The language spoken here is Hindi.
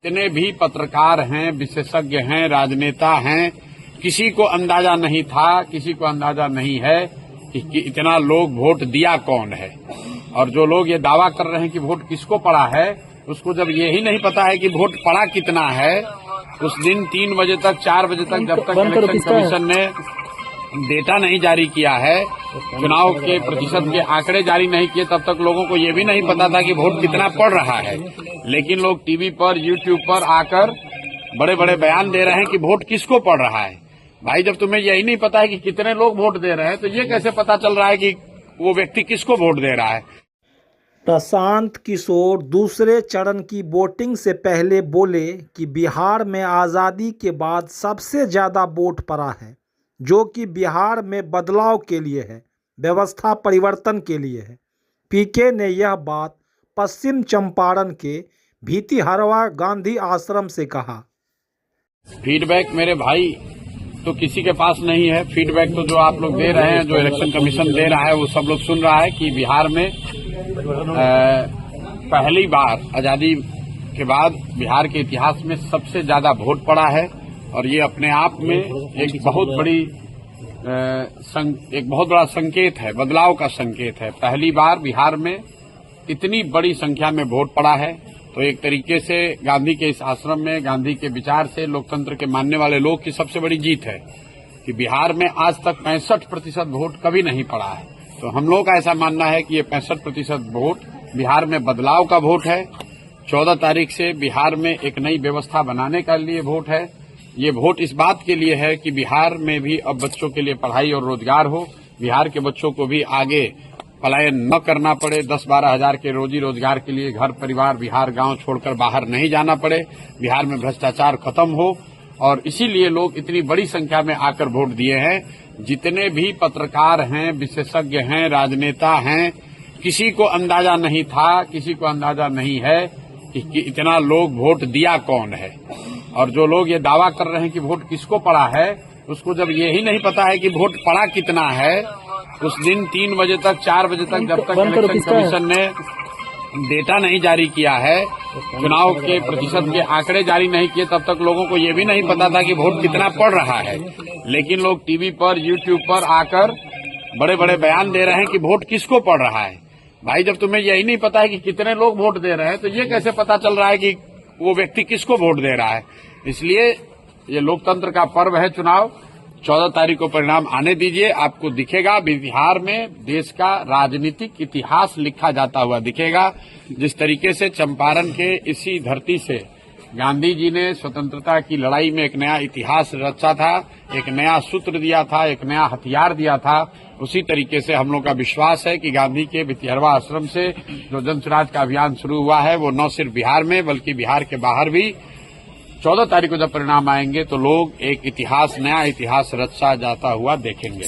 जितने भी पत्रकार हैं, विशेषज्ञ हैं, राजनेता हैं, किसी को अंदाजा नहीं था, किसी को अंदाजा नहीं है कि इतना लोग वोट दिया कौन है। और जो लोग ये दावा कर रहे हैं कि वोट किसको पड़ा है, उसको जब यही नहीं पता है कि वोट पड़ा कितना है, उस दिन 3 बजे तक 4 बजे तक जब तक इलेक्शन कमीशन ने डेटा नहीं जारी किया है, चुनाव के प्रतिशत के आंकड़े जारी नहीं किए, तब तक लोगों को ये भी नहीं पता था कि वोट कितना पड़ रहा है। लेकिन लोग टीवी पर, यूट्यूब पर आकर बड़े बड़े बयान दे रहे हैं कि वोट किसको पड़ रहा है। भाई, जब तुम्हें यही नहीं पता है कि कितने लोग वोट दे रहे हैं, तो ये कैसे पता चल रहा है कि वो व्यक्ति किसको वोट दे रहा है। प्रशांत किशोर दूसरे चरण की वोटिंग से पहले बोले कि बिहार में आज़ादी के बाद सबसे ज़्यादा वोट पड़ा है, जो कि बिहार में बदलाव के लिए है, व्यवस्था परिवर्तन के लिए है। पीके ने यह बात पश्चिम चंपारण के भीतिहरवा गांधी आश्रम से कहा। फीडबैक मेरे भाई तो किसी के पास नहीं है। फीडबैक तो जो आप लोग दे रहे हैं, जो इलेक्शन कमीशन दे रहा है, वो सब लोग सुन रहा है कि बिहार में पहली बार आजादी के बाद बिहार के इतिहास में सबसे ज्यादा वोट पड़ा है। और ये अपने आप में एक बहुत बड़ा संकेत है, बदलाव का संकेत है। पहली बार बिहार में इतनी बड़ी संख्या में वोट पड़ा है, तो एक तरीके से गांधी के इस आश्रम में, गांधी के विचार से, लोकतंत्र के मानने वाले लोग की सबसे बड़ी जीत है कि बिहार में आज तक 65% वोट कभी नहीं पड़ा है। तो हम लोग का ऐसा मानना है कि ये 65% वोट बिहार में बदलाव का वोट है। 14 तारीख से बिहार में एक नई व्यवस्था बनाने के लिए वोट है। ये वोट इस बात के लिए है कि बिहार में भी अब बच्चों के लिए पढ़ाई और रोजगार हो, बिहार के बच्चों को भी आगे पलायन न करना पड़े, 10-12 हजार के रोजी रोजगार के लिए घर परिवार, बिहार गांव छोड़कर बाहर नहीं जाना पड़े, बिहार में भ्रष्टाचार खत्म हो। और इसीलिए लोग इतनी बड़ी संख्या में आकर वोट दिए हैं। जितने भी पत्रकार हैं, विशेषज्ञ हैं, राजनेता हैं, किसी को अंदाजा नहीं था, किसी को अंदाजा नहीं है कि इतना लोग वोट दिया कौन है। और जो लोग ये दावा कर रहे हैं कि वोट किसको पड़ा है, उसको जब यही नहीं पता है कि वोट पड़ा कितना है, उस दिन 3 बजे तक 4 बजे तक जब तक इलेक्शन कमीशन ने डेटा नहीं जारी किया है, चुनाव के प्रतिशत के आंकड़े जारी नहीं किए, तब तक लोगों को ये भी नहीं पता था कि वोट कितना पड़ रहा है। लेकिन लोग टीवी पर, यूट्यूब पर आकर बड़े बड़े बयान दे रहे हैं कि वोट किसको पड़ रहा है। भाई, जब तुम्हें यही नहीं पता है कि कितने लोग वोट दे रहे हैं, तो ये कैसे पता चल रहा है कि वो व्यक्ति किसको वोट दे रहा है। इसलिए ये लोकतंत्र का पर्व है चुनाव। 14 तारीख को परिणाम आने दीजिए, आपको दिखेगा बिहार में देश का राजनीतिक इतिहास लिखा जाता हुआ दिखेगा। जिस तरीके से चंपारण के इसी धरती से गांधी जी ने स्वतंत्रता की लड़ाई में एक नया इतिहास रचा था, एक नया सूत्र दिया था, एक नया हथियार दिया था, उसी तरीके से हम लोग का विश्वास है कि गांधी के भीतिहरवा आश्रम से जो जन स्वराज का अभियान शुरू हुआ है, वो न सिर्फ बिहार में बल्कि बिहार के बाहर भी 14 तारीख को जब परिणाम आएंगे तो लोग एक इतिहास, नया इतिहास रचा जाता हुआ देखेंगे।